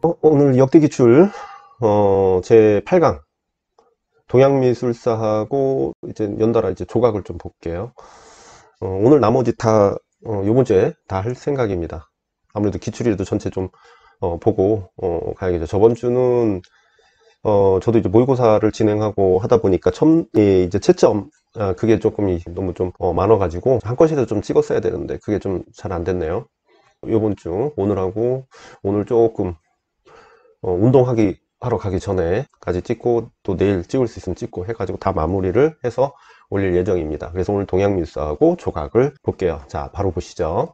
오늘 역대 기출 제 8강 동양미술사하고 이제 연달아 이제 조각을 좀 볼게요. 오늘 나머지 다 요번 주에 다 할 생각입니다. 아무래도 기출이라도 전체 좀 보고 가야겠죠. 저번 주는 저도 이제 모의고사를 진행하고 하다 보니까 이제 채점 그게 조금 너무 좀 많아가지고 한 건씩도 좀 찍었어야 되는데 그게 좀 잘 안 됐네요. 요번 주 오늘하고 오늘 조금 운동하기 하러 가기 전에까지 찍고 또 내일 찍을 수 있으면 찍고 해가지고 다 마무리를 해서 올릴 예정입니다. 그래서 오늘 동양미술하고 조각을 볼게요. 자, 바로 보시죠.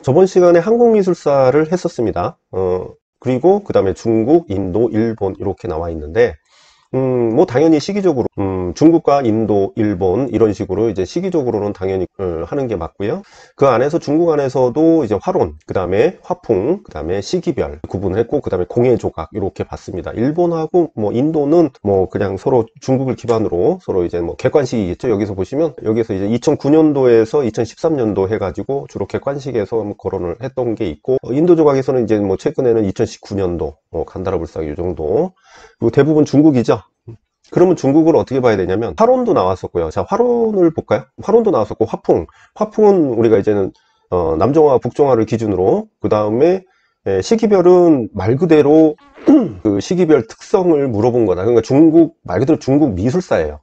저번 시간에 한국미술사를 했었습니다. 그리고 그 다음에 중국, 인도, 일본 이렇게 나와 있는데 뭐 당연히 시기적으로 중국과 인도, 일본 이런 식으로 이제 시기적으로는 당연히 하는 게 맞고요. 그 안에서 중국 안에서도 이제 화론, 그 다음에 화풍, 그 다음에 시기별 구분을 했고, 그 다음에 공예 조각 이렇게 봤습니다. 일본하고 뭐 인도는 뭐 그냥 서로 중국을 기반으로 서로 이제 뭐 객관식이겠죠. 여기서 보시면 여기서 이제 2009년도에서 2013년도 해가지고 주로 객관식에서 뭐 거론을 했던 게 있고, 인도 조각에서는 이제 뭐 최근에는 2019년도 간다라 불상 이 정도. 그리고 대부분 중국이죠. 그러면 중국을 어떻게 봐야 되냐면 화론도 나왔었고요. 자, 화론을 볼까요? 화론도 나왔었고 화풍은 우리가 이제는 남정화 북정화를 기준으로, 그 다음에 시기별은 말 그대로 그 시기별 특성을 물어본 거다. 그러니까 중국 말 그대로 중국 미술사예요.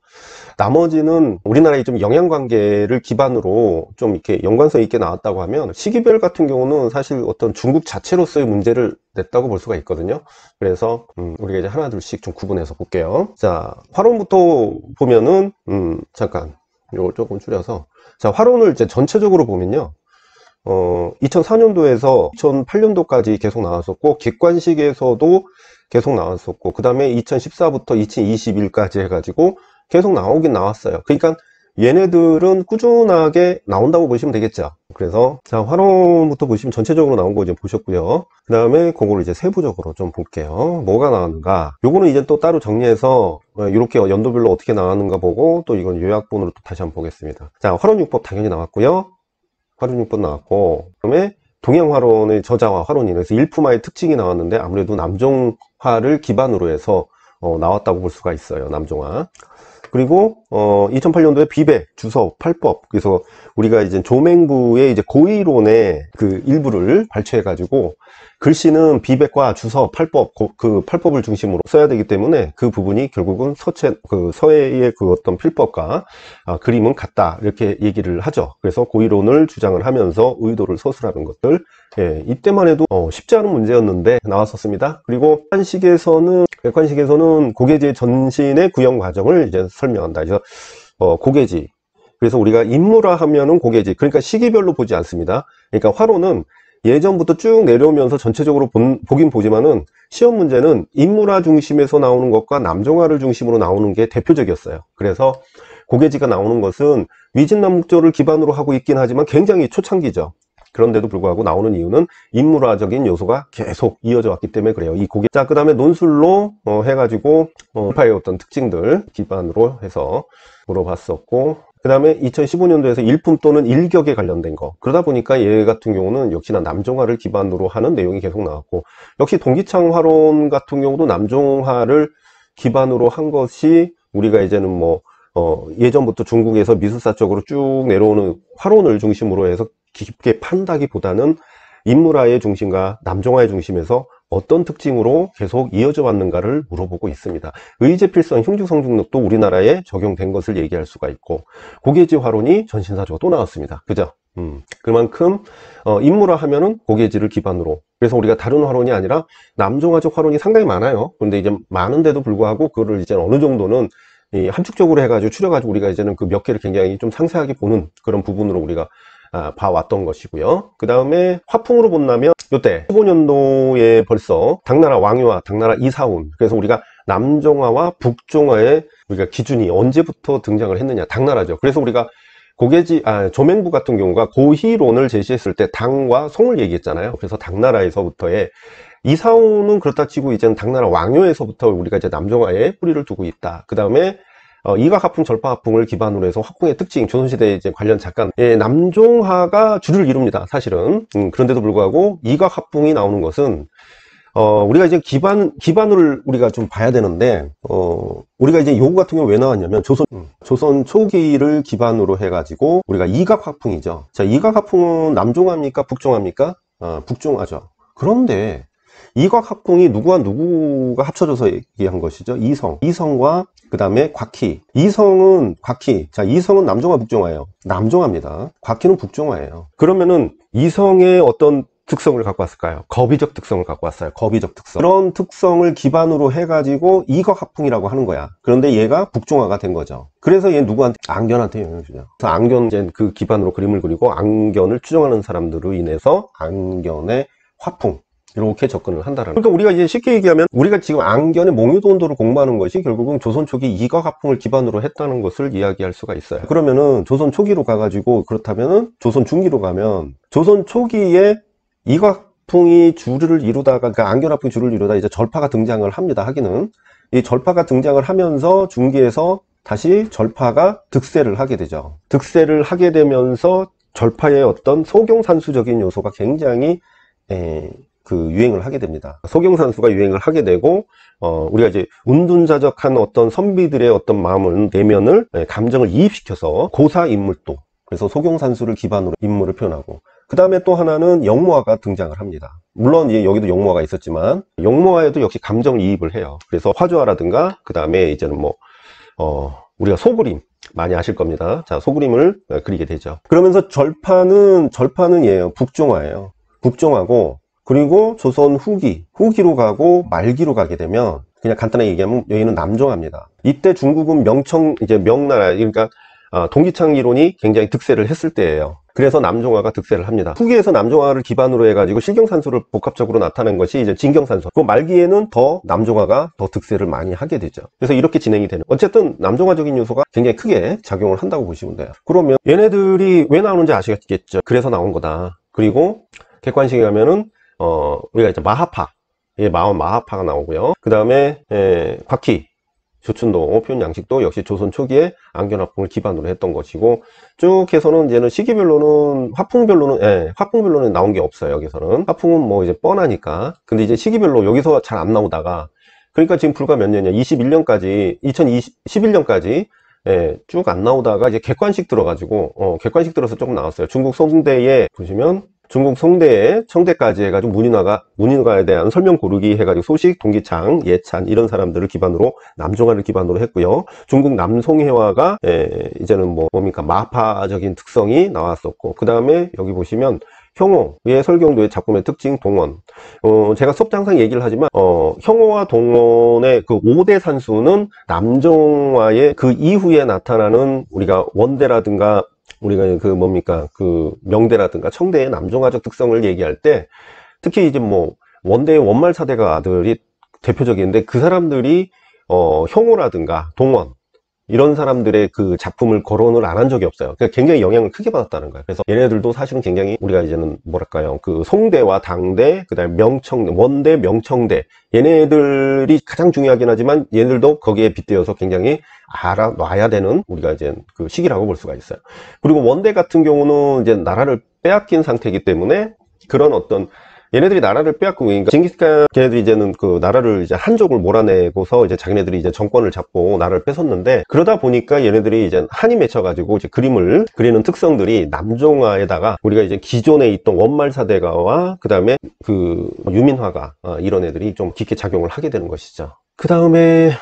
나머지는 우리나라의 좀 영향관계를 기반으로 좀 이렇게 연관성 있게 나왔다고 하면, 시기별 같은 경우는 사실 어떤 중국 자체로서의 문제를 냈다고 볼 수가 있거든요. 그래서 우리가 이제 하나 둘씩 좀 구분해서 볼게요. 자, 화론부터 보면은 잠깐 이걸 조금 줄여서, 자, 화론을 이제 전체적으로 보면요, 2004년도에서 2008년도까지 계속 나왔었고, 객관식에서도 계속 나왔었고, 그 다음에 2014부터 2021까지 해가지고 계속 나오긴 나왔어요. 그러니까 얘네들은 꾸준하게 나온다고 보시면 되겠죠. 그래서 자, 화론부터 보시면 전체적으로 나온 거 이제 보셨고요. 그 다음에 그거를 이제 세부적으로 좀 볼게요. 뭐가 나왔는가? 요거는 이제 또 따로 정리해서 이렇게 연도별로 어떻게 나왔는가 보고, 또 이건 요약본으로 또 다시 한번 보겠습니다. 자, 화론요법 당연히 나왔고요. 화론요법 나왔고, 그 다음에 동양화론의 저자화 화론이, 그래서 일품화의 특징이 나왔는데 아무래도 남종화를 기반으로 해서 나왔다고 볼 수가 있어요. 남종화. 그리고 2008년도에 비백, 주석, 팔법, 그래서 우리가 이제 조맹부의 이제 고의론의 그 일부를 발췌해 가지고, 글씨는 비백과 주석, 팔법, 그 팔법을 중심으로 써야 되기 때문에 그 부분이 결국은 서예의 그 어떤 필법과 그림은 같다, 이렇게 얘기를 하죠. 그래서 고의론을 주장을 하면서 의도를 서술하는 것들, 이때만 해도 쉽지 않은 문제였는데 나왔었습니다. 그리고 객관식에서는 고개지의 전신의 구형 과정을 이제 설명한다. 그래서 고개지, 그래서 우리가 인물화 하면은 고개지, 그러니까 시기별로 보지 않습니다. 그러니까 화로는 예전부터 쭉 내려오면서 전체적으로 보긴 보지만은 시험 문제는 인물화 중심에서 나오는 것과 남종화를 중심으로 나오는 게 대표적이었어요. 그래서 고개지가 나오는 것은 위진남북조를 기반으로 하고 있긴 하지만 굉장히 초창기죠. 그런데도 불구하고 나오는 이유는 인물화적인 요소가 계속 이어져 왔기 때문에 그래요. 이 고개. 자, 그 다음에 논술로 해가지고 파의 어떤 특징들 기반으로 해서 물어봤었고, 그 다음에 2015년도에서 일품 또는 일격에 관련된 거, 그러다 보니까 얘 같은 경우는 역시나 남종화를 기반으로 하는 내용이 계속 나왔고, 역시 동기창 화론 같은 경우도 남종화를 기반으로 한 것이, 우리가 이제는 뭐 예전부터 중국에서 미술사 쪽으로 쭉 내려오는 화론을 중심으로 해서 깊게 판다기보다는 인물화의 중심과 남종화의 중심에서 어떤 특징으로 계속 이어져 왔는가를 물어보고 있습니다. 의제필성, 흉주성중력도 우리나라에 적용된 것을 얘기할 수가 있고, 고개지 화론이 전신사조가 또 나왔습니다. 그죠? 그만큼 인물화 하면은 고개지를 기반으로, 그래서 우리가 다른 화론이 아니라 남종화적 화론이 상당히 많아요. 그런데 이제 많은데도 불구하고 그거를 이제 어느 정도는 함축적으로 해가지고 추려가지고 우리가 이제는 그 몇 개를 굉장히 좀 상세하게 보는 그런 부분으로 우리가 봐왔던 것이고요. 그 다음에 화풍으로 본다면 요때 15년도에 벌써 당나라 왕유와 당나라 이사운, 그래서 우리가 남종화와 북종화의 우리가 기준이 언제부터 등장을 했느냐, 당나라죠. 그래서 우리가 조맹부 같은 경우가 고희론을 제시했을 때 당과 송을 얘기했잖아요. 그래서 당나라에서부터의, 이사운은 그렇다 치고 이제는 당나라 왕요에서부터 우리가 이제 남종화에 뿌리를 두고 있다. 그 다음에 이각화풍, 절파화풍을 기반으로 해서 화풍의 특징, 조선시대 이제 관련 잠깐, 남종화가 주를 이룹니다, 사실은. 그런데도 불구하고 이각화풍이 나오는 것은, 우리가 이제 기반을 우리가 좀 봐야 되는데, 우리가 이제 요거 같은 경우 왜 나왔냐면, 조선 초기를 기반으로 해가지고, 우리가 이각화풍이죠. 자, 이각화풍은 남종화입니까? 북종화입니까? 북종화죠. 그런데, 이각화풍이 누구가 합쳐져서 얘기한 것이죠. 이성과 그 다음에 곽희. 곽희. 자, 이성은 남종화, 북종화예요. 남종화입니다. 곽희는 북종화예요. 그러면은 이성의 어떤 특성을 갖고 왔을까요? 거비적 특성을 갖고 왔어요. 거비적 특성. 그런 특성을 기반으로 해가지고 이각화풍이라고 하는 거야. 그런데 얘가 북종화가 된 거죠. 그래서 얘 누구한테? 앙견한테 영향을 주죠. 그래서 앙견 이제 그 기반으로 그림을 그리고 앙견을 추정하는 사람들로 인해서 앙견의 화풍. 이렇게 접근을 한다라는. 그러니까 우리가 이제 쉽게 얘기하면 우리가 지금 앙견의 몽유도 온도를 공부하는 것이 결국은 조선 초기 이각화풍을 기반으로 했다는 것을 이야기할 수가 있어요. 그러면은 조선 초기로 가가지고 그렇다면은 조선 중기로 가면 조선 초기에 이각화풍이 주를 이루다가 그러니까 앙견화풍이 주를 이루다 이제 절파가 등장을 합니다. 하기는 이 절파가 등장을 하면서 중기에서 다시 절파가 득세를 하게 되죠. 득세를 하게 되면서 절파의 어떤 소경산수적인 요소가 굉장히 유행을 하게 됩니다. 소경산수가 유행을 하게 되고, 우리가 이제 운둔자적한 어떤 선비들의 어떤 마음을, 내면을, 감정을 이입시켜서 고사인물도, 그래서 소경산수를 기반으로 인물을 표현하고, 그 다음에 또 하나는 영모화가 등장을 합니다. 물론 여기도 영모화가 있었지만, 영모화에도 역시 감정을 이입을 해요. 그래서 화조화라든가, 그 다음에 이제는 우리가 소그림, 많이 아실 겁니다. 자, 소그림을 그리게 되죠. 그러면서 절파는 얘예요. 북종화예요. 북종화고, 그리고 조선 후기로 가고 말기로 가게 되면 그냥 간단하게 얘기하면 여기는 남종화입니다. 이때 중국은 명나라, 그러니까 동기창 이론이 굉장히 득세를 했을 때예요. 그래서 남종화가 득세를 합니다. 후기에서 남종화를 기반으로 해가지고 실경산수를 복합적으로 나타낸 것이 이제 진경산수. 그 말기에는 더 남종화가 더 득세를 많이 하게 되죠. 그래서 이렇게 진행이 되는. 어쨌든 남종화적인 요소가 굉장히 크게 작용을 한다고 보시면 돼요. 그러면 얘네들이 왜 나오는지 아시겠죠? 그래서 나온 거다. 그리고 객관식에 가면은 우리가 이제 마하파, 마하파가 나오고요. 그 다음에, 곽희, 조춘도, 표현 양식도 역시 조선 초기에 앙견화풍을 기반으로 했던 것이고, 쭉 해서는 이제는 시기별로는, 화풍별로는 나온 게 없어요, 여기서는. 화풍은 이제 뻔하니까. 근데 이제 시기별로 여기서 잘 안 나오다가, 그러니까 지금 불과 몇 년이냐, 2011년까지, 쭉 안 나오다가 이제 객관식 들어가지고, 객관식 들어서 조금 나왔어요. 중국 송대에 보시면, 중국 송대에 청대까지 해가지고 문인화에 대한 설명 고르기 해가지고 소식, 동기창, 예찬 이런 사람들을 기반으로 남종화를 기반으로 했고요. 중국 남송해화가 이제는 뭡니까 마파적인 특성이 나왔었고, 그 다음에 여기 보시면 형호의 설경도의 작품의 특징 동원. 제가 수업 항상 얘기를 하지만 형호와 동원의 그 5대 산수는 남종화의 그 이후에 나타나는 우리가 원대라든가 우리가 그 명대라든가 청대의 남종화적 특성을 얘기할 때 특히 이제 원대의 원말사대가 아들이 대표적인데 그 사람들이 형호라든가 동원 이런 사람들의 그 작품을 거론을 안 한 적이 없어요. 그러니까 굉장히 영향을 크게 받았다는 거예요. 그래서 얘네들도 사실은 굉장히 우리가 이제는 뭐랄까요, 그 송대와 당대, 그 다음에 원대, 명청대 얘네들이 가장 중요하긴 하지만 얘네들도 거기에 빗대어서 굉장히 알아놔야 되는 우리가 이제 그 시기라고 볼 수가 있어요. 그리고 원대 같은 경우는 이제 나라를 빼앗긴 상태이기 때문에 그런 어떤 얘네들이 나라를 빼앗고, 그러니까 징기스칸 걔네들이 이제는 그 나라를 이제 한족을 몰아내고서 이제 자기네들이 이제 정권을 잡고 나라를 뺏었는데, 그러다 보니까 얘네들이 이제 한이 맺혀가지고 이제 그림을 그리는 특성들이 남종화에다가 우리가 이제 기존에 있던 원말사대가와 그 다음에 그 유민화가 이런 애들이 좀 깊게 작용을 하게 되는 것이죠. 그 다음에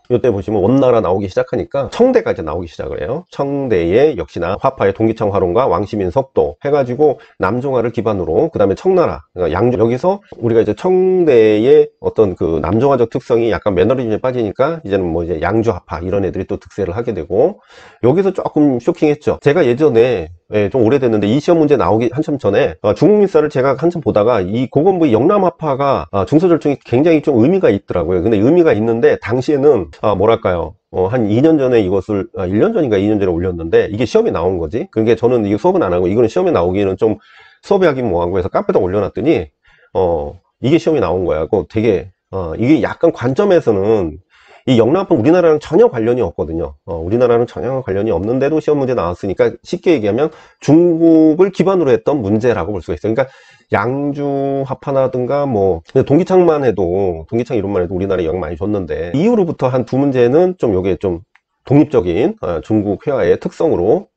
이때 보시면 원나라 나오기 시작하니까 청대가 이제 나오기 시작을 해요. 청대에 역시나 화파의 동기창 화론과 왕시민 석도 해가지고 남종화를 기반으로, 그 다음에 청나라, 그러니까 여기서 우리가 이제 청대의 어떤 그 남종화적 특성이 약간 매너리즘에 빠지니까 이제는 이제 양주화파 이런 애들이 또 득세를 하게 되고, 여기서 조금 쇼킹했죠. 제가 예전에 좀 오래됐는데 이 시험 문제 나오기 한참 전에 중국민사를 제가 한참 보다가 이 고건부의 영남화파가 중서절충이 굉장히 좀 의미가 있더라고요. 근데 의미가 있는데 당시에는 뭐랄까요, 한 2년 전에 이것을 1년 전인가 2년 전에 올렸는데 이게 시험에 나온 거지. 그러니까 저는 이거 수업은 안 하고 이거는 시험에 나오기는 좀 수업에 하긴 뭐하고 해서 카페에다 올려놨더니 이게 시험에 나온 거야. 그 되게 이게 약간 관점에서는 이 영락합은 우리나라랑 전혀 관련이 없거든요. 우리나라랑 전혀 관련이 없는데도 시험 문제 나왔으니까 쉽게 얘기하면 중국을 기반으로 했던 문제라고 볼 수가 있어요. 그러니까 양주 합하나든가 뭐 동기창만 해도 동기창 이론만 해도 우리나라에 영향 많이 줬는데 이후로부터 한 두 문제는 좀 요게 좀 독립적인 중국 회화의 특성으로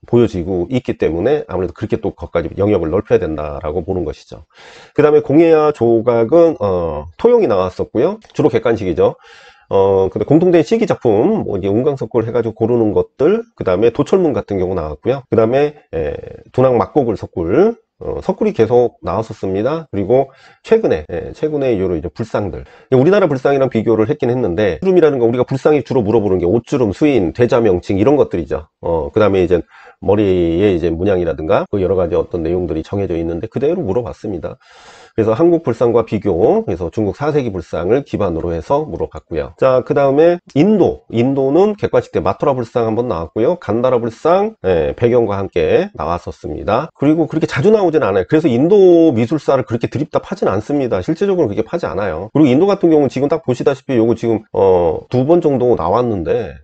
보여지고 있기 때문에 아무래도 그렇게 또 거기까지 영역을 넓혀야 된다라고 보는 것이죠. 그 다음에 공예와 조각은 토용이 나왔었고요. 주로 객관식이죠. 근데 공통된 시기 작품, 뭐 이제 운강석굴 해가지고 고르는 것들, 그 다음에 도철문 같은 경우 나왔고요. 그 다음에 둔왕 막고글 석굴, 석굴이 계속 나왔었습니다. 그리고 최근에 이후로 이제 불상들. 우리나라 불상이랑 비교를 했긴 했는데, 주름이라는 거 우리가 불상이 주로 물어보는 게 옷주름, 수인, 대자명칭 이런 것들이죠. 그 다음에 이제 머리에 이제 문양이라든가 그 여러 가지 어떤 내용들이 정해져 있는데 그대로 물어봤습니다. 그래서 한국 불상과 비교, 그래서 중국 4세기 불상을 기반으로 해서 물어봤고요. 자, 그 다음에 인도는 객관식 때 마토라 불상 한번 나왔고요. 간다라 불상, 배경과 함께 나왔었습니다. 그리고 그렇게 자주 나오진 않아요. 그래서 인도 미술사를 그렇게 드립다 파진 않습니다. 실제적으로 그렇게 파지 않아요. 그리고 인도 같은 경우는 지금 딱 보시다시피 요거 지금, 2번 정도 나왔는데,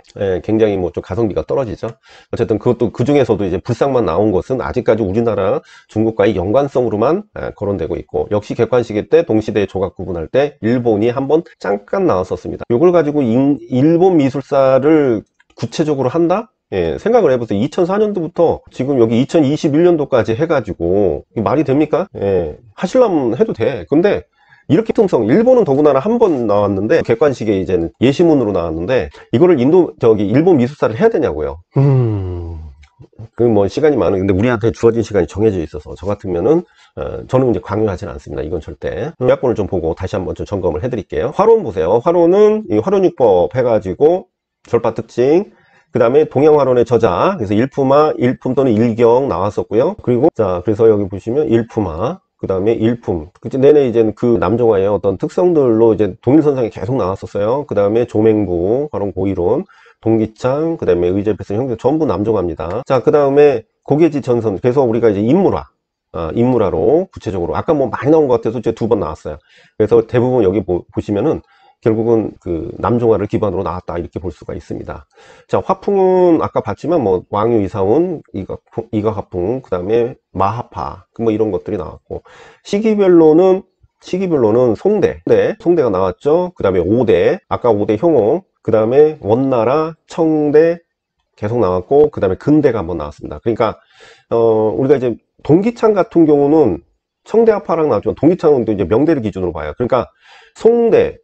굉장히 뭐 좀 가성비가 떨어지죠. 어쨌든 그것도 그 중에서도 이제 불상만 나온 것은 아직까지 우리나라 중국과의 연관성으로만 거론되고 있고, 역시 객관시계 때 동시대 조각 구분할 때 일본이 한번 잠깐 나왔었습니다. 이걸 가지고 일본 미술사를 구체적으로 한다? 생각을 해보세요. 2004년도부터 지금 여기 2021년도까지 해가지고 말이 됩니까? 하실라면 해도 돼. 근데 이렇게 통성 일본은 더구나 한 번 나왔는데 객관식에 이제는 예시문으로 나왔는데 이거를 일본 미술사를 해야 되냐고요. 그 뭐 시간이 많은 근데 우리한테 주어진 시간이 정해져 있어서 저 같으면은 저는 이제 강요하지는 않습니다. 이건 절대. 요약본을 좀 보고 다시 한번 좀 점검을 해드릴게요. 화론 보세요. 화론은 이 화론육법 해가지고 절파 특징. 그 다음에 동양화론의 저자. 그래서 일품화, 일품 또는 일경 나왔었고요. 그리고 자 그래서 여기 보시면 일품화. 그 다음에 일품. 그치, 내내 이제 그 남종화의 어떤 특성들로 이제 동일선상에 계속 나왔었어요. 그 다음에 조맹부, 화론 고이론. 동기창, 그 다음에 의제 패스 형태 전부 남종합니다. 자, 그 다음에 고개지 전선. 그래서 우리가 이제 인물화로 구체적으로 아까 뭐 많이 나온 것 같아서 이제 2번 나왔어요. 그래서 대부분 여기 보시면은 결국은 그 남종화를 기반으로 나왔다 이렇게 볼 수가 있습니다. 자, 화풍은 아까 봤지만 뭐 왕유 이사운, 이각화풍, 그 다음에 마하파, 뭐 이런 것들이 나왔고 시기별로는 송대가 나왔죠. 그 다음에 5대, 아까 5대 효홍. 그 다음에 원나라, 청대 계속 나왔고 그 다음에 근대가 한번 나왔습니다. 그러니까 우리가 이제 동기창 같은 경우는 청대하파랑 나왔지만 동기창은 또 이제 명대를 기준으로 봐요. 그러니까 송대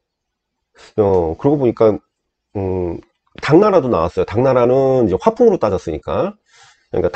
그러고 보니까 당나라도 나왔어요. 당나라는 이제 화풍으로 따졌으니까 그러니까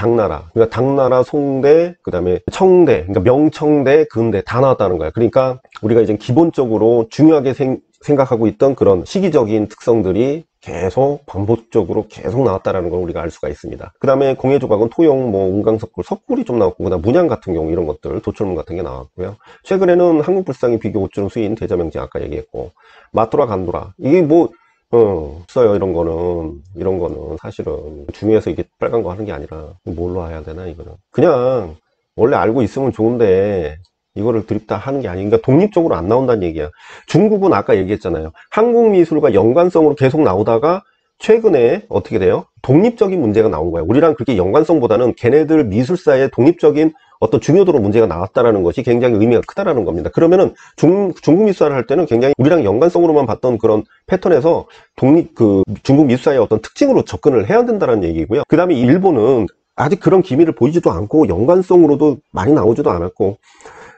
당나라, 송대, 그 다음에 청대, 그러니까 명청대, 근대 다 나왔다는 거야. 그러니까 우리가 이제 기본적으로 중요하게 생각하고 있던 그런 시기적인 특성들이 계속 반복적으로 계속 나왔다라는 걸 우리가 알 수가 있습니다. 그 다음에 공예조각은 토용, 뭐 운강석굴, 석굴이 좀 나왔고, 그다음 문양 같은 경우 이런 것들, 도철문 같은 게 나왔고요. 최근에는 한국불상이 비교 옷주름 수인, 대자명칭 아까 얘기했고, 마토라, 간도라 이게 뭐 없어요. 이런 거는 사실은 중요해서 이게 빨간 거 하는 게 아니라 뭘로 해야 되나 이거는 그냥 원래 알고 있으면 좋은데 이거를 드립다 하는 게 아니니까 독립적으로 안 나온다는 얘기야. 중국은 아까 얘기했잖아요. 한국 미술과 연관성으로 계속 나오다가 최근에 어떻게 돼요? 독립적인 문제가 나온 거예요. 우리랑 그렇게 연관성보다는 걔네들 미술사의 독립적인 어떤 중요도로 문제가 나왔다라는 것이 굉장히 의미가 크다라는 겁니다. 그러면은 중국 미술사를 할 때는 굉장히 우리랑 연관성으로만 봤던 그런 패턴에서 중국 미술사의 어떤 특징으로 접근을 해야 된다는 얘기고요. 그 다음에 일본은 아직 그런 기미를 보이지도 않고 연관성으로도 많이 나오지도 않았고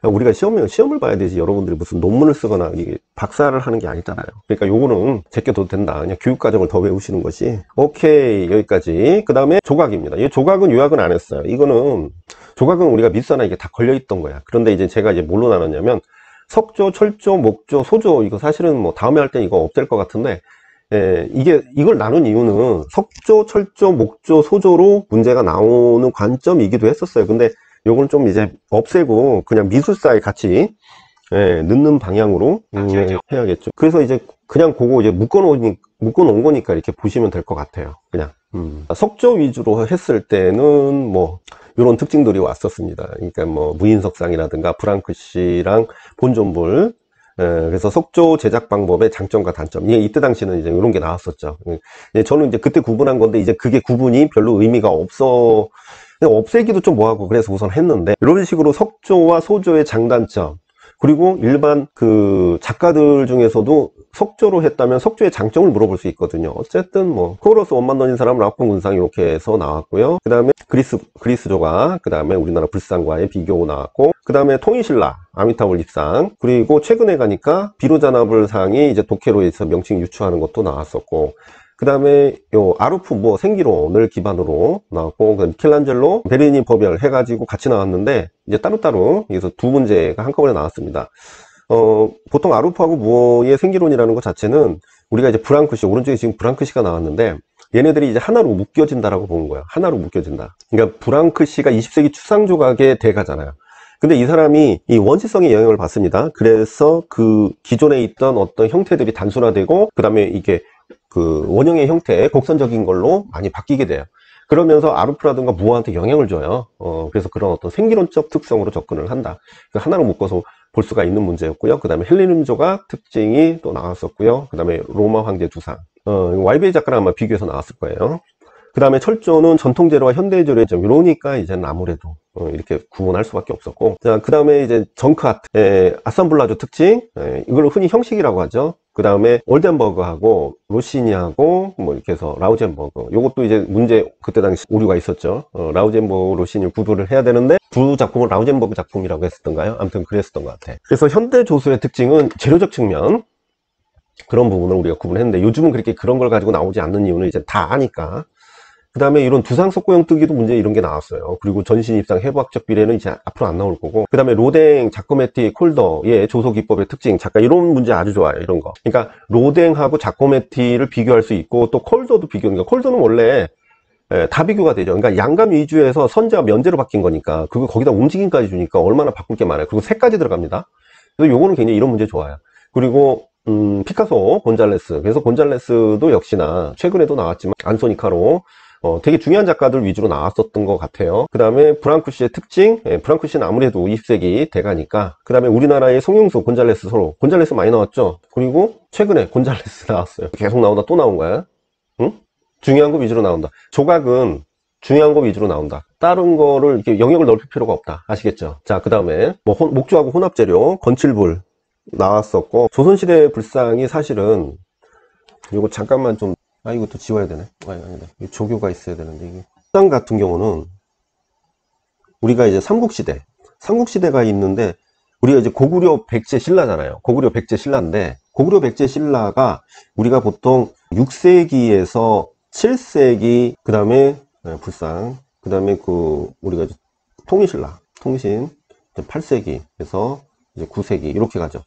우리가 시험을 봐야 되지 여러분들이 무슨 논문을 쓰거나 이게 박사를 하는 게 아니잖아요. 그러니까 요거는 제껴도 된다. 그냥 교육과정을 더 외우시는 것이. 오케이, 여기까지. 그 다음에 조각입니다. 이 조각은 요약은 안 했어요. 조각은 우리가 미술사나 이게 다 걸려있던 거야. 그런데 이제 제가 이제 뭘로 나눴냐면 석조, 철조, 목조, 소조 이거 사실은 뭐 다음에 할 때 이거 없앨 것 같은데 이걸 나눈 이유는 석조, 철조, 목조, 소조로 문제가 나오는 관점이기도 했었어요. 근데 요건 좀 이제 없애고 그냥 미술사에 같이 넣는 방향으로 해야겠죠. 그래서 이제 그냥 그거 이제 묶어놓은 거니까 이렇게 보시면 될 것 같아요. 그냥 석조 위주로 했을 때는 뭐 이런 특징들이 왔었습니다. 그러니까 뭐 무인석상이라든가 프랑크시랑 본존불 그래서 석조 제작 방법의 장점과 단점. 이때 당시는 이제 이런 게 나왔었죠. 저는 이제 그때 구분한 건데, 이제 그게 구분이 별로 의미가 없어, 그냥 없애기도 좀 뭐하고, 그래서 우선 했는데, 이런 식으로 석조와 소조의 장단점, 그리고 일반 그 작가들 중에서도 석조로 했다면 석조의 장점을 물어볼 수 있거든요. 어쨌든 뭐 코러스 원만 던진 사람 라푼 군상 이렇게 해서 나왔고요. 그 다음에 그리스 조각, 그 다음에 우리나라 불상과의 비교 나왔고, 그 다음에 통일신라 아미타불립상, 그리고 최근에 가니까 비로자나불상이 이제 독해로에서 명칭 유추하는 것도 나왔었고, 그 다음에 요 아루프 뭐 생기론을 기반으로 나왔고, 미켈란젤로 베르니 법열 해가지고 같이 나왔는데, 이제 따로따로 여기서 두 문제가 한꺼번에 나왔습니다. 보통 아루프하고 무어의 생기론이라는 것 자체는 우리가 이제 브랑크시, 오른쪽에 지금 브랑크시가 나왔는데, 얘네들이 이제 하나로 묶여진다라고 보는 거예요. 하나로 묶여진다. 그러니까 브랑크시가 20세기 추상조각의 대가잖아요. 근데 이 사람이 이 원시성의 영향을 받습니다. 그래서 그 기존에 있던 어떤 형태들이 단순화되고, 그 다음에 이게 그 원형의 형태, 곡선적인 걸로 많이 바뀌게 돼요. 그러면서 아루프라든가 무어한테 영향을 줘요. 그래서 그런 어떤 생기론적 특성으로 접근을 한다. 하나로 묶어서 볼 수가 있는 문제였고요. 그 다음에 헬레니즘 조각 특징이 또 나왔었고요. 그 다음에 로마 황제 두상. YBA 작가랑 아마 비교해서 나왔을 거예요. 그 다음에 철조는 전통재료와 현대재료의 점, 이러니까 이제는 아무래도 이렇게 구분할 수밖에 없었고, 자, 그 다음에 이제 정크 아트, 아sam블라조 특징, 이걸 흔히 형식이라고 하죠. 그 다음에 올덴버그하고 로시니하고 뭐 이렇게 해서 라우젠버그, 요것도 이제 문제 그때 당시 오류가 있었죠. 라우젠버그 로시니를 구분을 해야 되는데 두 작품을 라우젠버그 작품이라고 했었던가요? 아무튼 그랬었던 것 같아. 그래서 현대 조수의 특징은 재료적 측면, 그런 부분을 우리가 구분했는데, 요즘은 그렇게 그런 걸 가지고 나오지 않는 이유는 이제 다 아니까. 그 다음에 이런 두상 석고형 뜨기도 문제 이런 게 나왔어요. 그리고 전신 입상 해부학적 비례는 이제 앞으로 안 나올 거고, 그 다음에 로댕, 자코메티, 콜더의 조소 기법의 특징, 잠깐 이런 문제 아주 좋아요. 이런 거. 그러니까 로댕하고 자코메티를 비교할 수 있고, 또 콜더도 비교하니까, 콜더는 원래 다 비교가 되죠. 그러니까 양감 위주에서 선재와 면제로 바뀐 거니까, 그거 거기다 움직임까지 주니까 얼마나 바꿀 게 많아요. 그리고 색까지 들어갑니다. 그래서 요거는 굉장히 이런 문제 좋아요. 그리고 피카소, 곤잘레스. 그래서 곤잘레스도 역시나 최근에도 나왔지만 안소니카로 되게 중요한 작가들 위주로 나왔었던 것 같아요. 그 다음에 브랑크시의 특징, 브랑크시는 아무래도 20세기 대가니까. 그 다음에 우리나라의 송영수, 곤잘레스 서로, 곤잘레스 많이 나왔죠. 그리고 최근에 곤잘레스 나왔어요. 계속 나오다 또 나온 거야. 응? 중요한 거 위주로 나온다. 조각은 중요한 거 위주로 나온다. 다른 거를 이렇게 영역을 넓힐 필요가 없다. 아시겠죠? 자, 그 다음에 뭐 목조하고 혼합재료, 건칠불 나왔었고, 조선시대 불상이 사실은 이거 잠깐만 좀, 이것도 지워야 되네. 아니다. 조교가 있어야 되는데, 이게. 불상 같은 경우는 우리가 이제 삼국시대가 있는데, 우리가 이제 고구려 백제 신라잖아요. 고구려 백제 신라인데, 고구려 백제 신라가 우리가 보통 6세기에서 7세기, 그 다음에 불상, 그 다음에 우리가 이제 통일신라, 통신 8세기에서 이제 9세기 이렇게 가죠.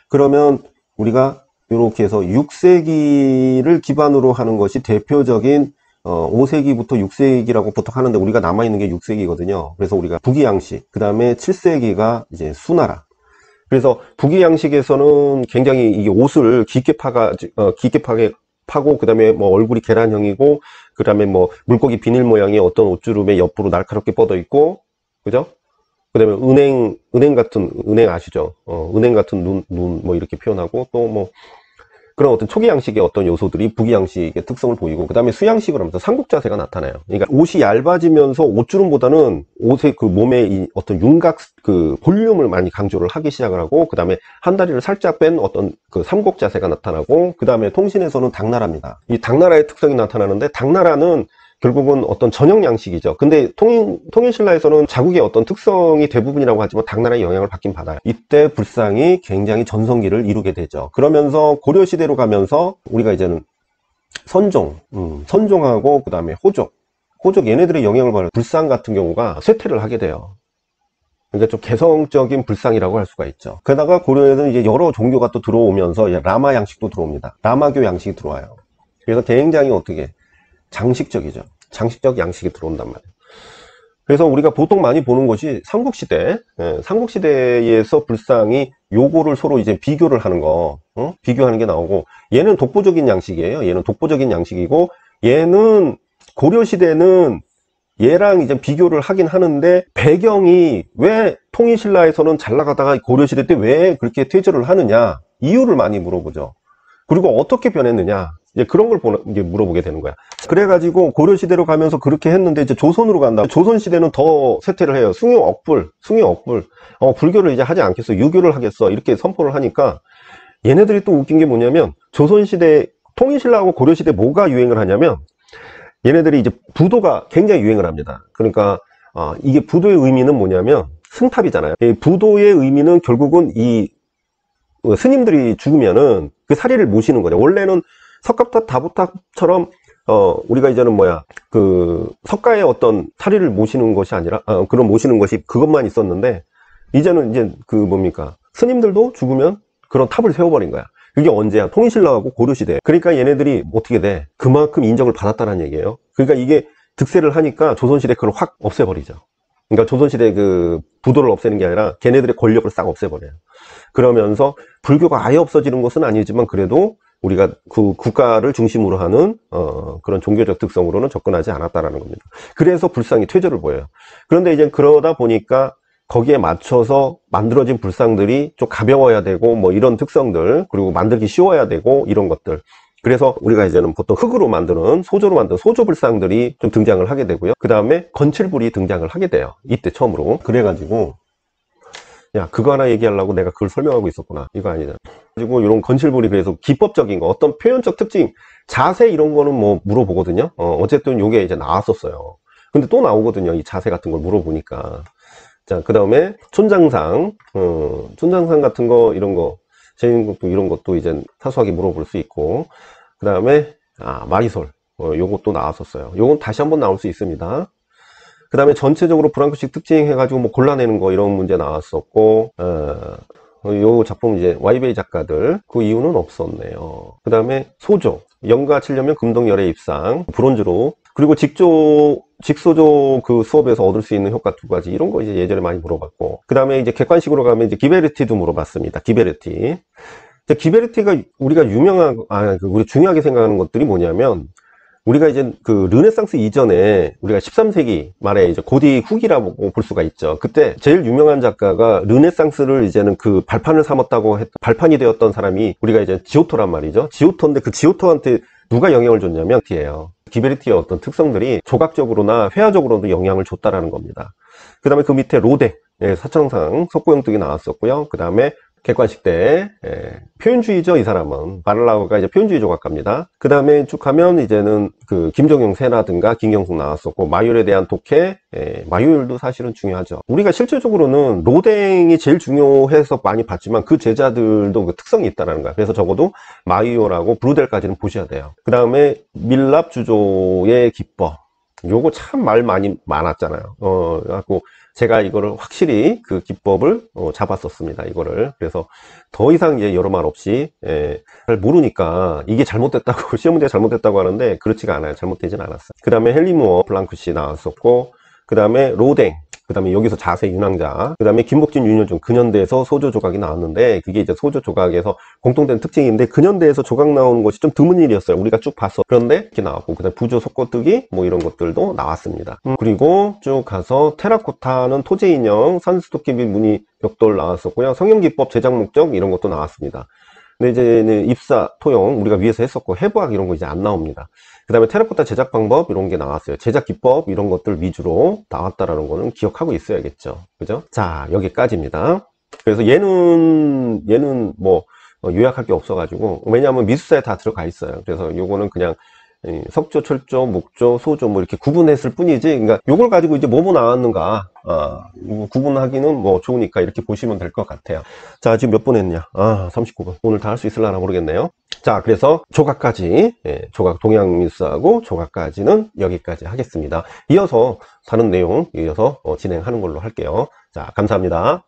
그러면 우리가 이렇게 해서 6세기를 기반으로 하는 것이 대표적인 5세기부터 6세기라고 보통 하는데, 우리가 남아있는 게 6세기거든요. 그래서 우리가 북이양식, 그 다음에 7세기가 이제 수나라. 그래서 북이양식에서는 굉장히 이게 옷을 깊게 파고, 그 다음에 뭐 얼굴이 계란형이고, 그 다음에 뭐 물고기 비닐 모양의 어떤 옷주름에 옆으로 날카롭게 뻗어 있고, 그죠? 그 다음에 은행 아시죠? 은행 같은 눈, 뭐 이렇게 표현하고, 또 뭐, 그런 어떤 초기 양식의 어떤 요소들이 북이양식의 특성을 보이고, 그 다음에 수양식을 하면서 삼국자세가 나타나요. 그러니까 옷이 얇아지면서 옷주름보다는 옷의 그 몸의 이 어떤 윤곽, 그 볼륨을 많이 강조를 하기 시작을 하고, 그 다음에 한 다리를 살짝 뺀 어떤 그 삼국자세가 나타나고, 그 다음에 통신에서는 당나라입니다. 이 당나라의 특성이 나타나는데, 당나라는 결국은 어떤 전형 양식이죠. 근데 통일신라에서는 자국의 어떤 특성이 대부분이라고 하지만 당나라의 영향을 받긴 받아요. 이때 불상이 굉장히 전성기를 이루게 되죠. 그러면서 고려시대로 가면서 우리가 이제는 선종하고 그 다음에 호족 얘네들의 영향을 받는 불상 같은 경우가 쇠퇴를 하게 돼요. 그러니까 좀 개성적인 불상이라고 할 수가 있죠. 게다가 고려에는 이제 여러 종교가 또 들어오면서 라마 양식도 들어옵니다. 라마교 양식이 들어와요. 그래서 굉장히 어떻게 장식적이죠. 장식적 양식이 들어온단 말이에요. 그래서 우리가 보통 많이 보는 것이 삼국시대에서 불상이 요거를 서로 이제 비교를 하는 거, 비교하는 게 나오고, 얘는 독보적인 양식이에요. 얘는 독보적인 양식이고, 얘는 고려시대는 얘랑 이제 비교를 하긴 하는데, 배경이 왜 통일신라에서는 잘 나가다가 고려시대 때 왜 그렇게 퇴조를 하느냐, 이유를 많이 물어보죠. 그리고 어떻게 변했느냐, 이제 그런 걸 이제 물어보게 되는 거야. 그래가지고 고려시대로 가면서 그렇게 했는데 이제 조선으로 간다. 조선시대는 더 쇠퇴를 해요. 숭유억불. 불교를 이제 하지 않겠어. 유교를 하겠어. 이렇게 선포를 하니까 얘네들이 또 웃긴 게 뭐냐면, 조선시대, 통일신라하고 고려시대 뭐가 유행을 하냐면, 얘네들이 이제 부도가 굉장히 유행을 합니다. 그러니까 이게 부도의 의미는 뭐냐면 승탑이잖아요. 이 부도의 의미는 결국은 이 스님들이 죽으면은 그 사리를 모시는 거죠. 원래는 석갑탑, 다보탑처럼 우리가 이제는 그 석가의 어떤 사리를 모시는 것이 아니라 그런 모시는 것이 그것만 있었는데, 이제는 이제 그 뭡니까, 스님들도 죽으면 그런 탑을 세워버린 거야. 그게 언제야? 통일신라하고 고려시대. 그러니까 얘네들이 어떻게 돼? 그만큼 인정을 받았다는 얘기예요. 그러니까 이게 득세를 하니까 조선시대 그걸 확 없애버리죠. 그러니까 조선시대 그 부도를 없애는 게 아니라 걔네들의 권력을 싹 없애버려요. 그러면서 불교가 아예 없어지는 것은 아니지만, 그래도 우리가 그 국가를 중심으로 하는 그런 종교적 특성으로는 접근하지 않았다라는 겁니다. 그래서 불상이 퇴조를 보여요. 그런데 이제 그러다 보니까 거기에 맞춰서 만들어진 불상들이 좀 가벼워야 되고, 뭐 이런 특성들, 그리고 만들기 쉬워야 되고, 이런 것들. 그래서 우리가 이제는 보통 흙으로 만드는, 소조로 만든 소조 불상들이 좀 등장을 하게 되고요. 그 다음에 건칠불이 등장을 하게 돼요. 이때 처음으로. 그래가지고, 야, 그거 하나 얘기하려고 내가 그걸 설명하고 있었구나. 이거 아니잖아. 그리고 이런 건칠불이, 그래서 기법적인 거, 어떤 표현적 특징, 자세 이런 거는 뭐 물어보거든요. 어쨌든 요게 이제 나왔었어요. 근데 또 나오거든요. 이 자세 같은 걸 물어보니까. 자, 그 다음에 촌장상, 촌장상 같은 거, 이런 거, 재인국도 이런 것도 이제 사소하게 물어볼 수 있고, 그 다음에, 마리솔, 요것도 나왔었어요. 요건 다시 한번 나올 수 있습니다. 그 다음에 전체적으로 브랑크식 특징 해가지고 뭐 골라내는 거, 이런 문제 나왔었고, 요 작품 이제 와이베이 작가들, 그 이유는 없었네요. 그 다음에 소조, 영가 치려면 금동열의 입상, 브론즈로, 그리고 직소조 그 수업에서 얻을 수 있는 효과 2가지, 이런 거 이제 예전에 많이 물어봤고, 그 다음에 이제 객관식으로 가면 이제 기베르티도 물어봤습니다. 기베르티. 기베르티가 우리가 우리 중요하게 생각하는 것들이 뭐냐면, 우리가 이제 그 르네상스 이전에 우리가 13세기 말에 이제 고디 후기라고 볼 수가 있죠. 그때 제일 유명한 작가가 르네상스를 이제는 그 발판을 삼았다고 발판이 되었던 사람이 우리가 이제 지오토란 말이죠. 지오토인데 그 지오토한테 누가 영향을 줬냐면 기예요. 기베르티의 어떤 특성들이 조각적으로나 회화적으로도 영향을 줬다라는 겁니다. 그 다음에 그 밑에 로데, 사천상 석고영득이 나왔었고요. 그 다음에 객관식 때 표현주의죠. 이 사람은 바를라우가 이제 표현주의 조각가입니다. 그 다음에 쭉 가면 이제는 그 김종용 세라든가 김경숙 나왔었고, 마율에 대한 독해, 마율도 사실은 중요하죠. 우리가 실질적으로는 로댕이 제일 중요해서 많이 봤지만 그 제자들도 그 특성이 있다는 거야. 그래서 적어도 마이오라고 브루델까지는 보셔야 돼요. 그 다음에 밀랍 주조의 기법, 요거 참 말 많이 많았잖아요. 그래갖고 제가 이거를 확실히 그 기법을 잡았었습니다. 이거를. 그래서 더 이상 이제 여러 말 없이, 잘 모르니까 이게 잘못됐다고, 시험 문제가 잘못됐다고 하는데 그렇지가 않아요. 잘못되진 않았어요. 그 다음에 헨리무어 블랑크시 나왔었고, 그 다음에 로댕, 그 다음에 여기서 자세 윤왕자, 그 다음에 김복진 윤여중, 근현대에서 소조 조각이 나왔는데, 그게 이제 소조 조각에서 공통된 특징인데, 근현대에서 조각 나오는 것이 좀 드문 일이었어요. 우리가 쭉 봤어. 그런데 이렇게 나왔고, 그 다음에 부조 속고뜨기 뭐 이런 것들도 나왔습니다. 그리고 쭉 가서 테라코타는 토제 인형, 산스토끼 및 무늬 벽돌 나왔었고요. 성형기법, 제작 목적 이런 것도 나왔습니다. 근데 이제 입사, 토용 우리가 위에서 했었고, 해부학 이런 거 이제 안 나옵니다. 그 다음에 테라코타 제작 방법 이런 게 나왔어요. 제작 기법 이런 것들 위주로 나왔다라는 거는 기억하고 있어야겠죠. 그죠? 자, 여기까지입니다. 그래서 얘는 뭐 요약할 게 없어가지고, 왜냐하면 미술사에 다 들어가 있어요. 그래서 요거는 그냥 석조, 철조, 목조, 소조 뭐 이렇게 구분했을 뿐이지, 그러니까 요걸 가지고 이제 뭐뭐 나왔는가 구분하기는 뭐 좋으니까 이렇게 보시면 될 것 같아요. 자, 지금 몇 분 했냐? 39분. 오늘 다 할 수 있을라나 모르겠네요. 자, 그래서 조각까지, 조각 동양미술하고 조각까지는 여기까지 하겠습니다. 이어서 다른 내용 이어서 진행하는 걸로 할게요. 자, 감사합니다.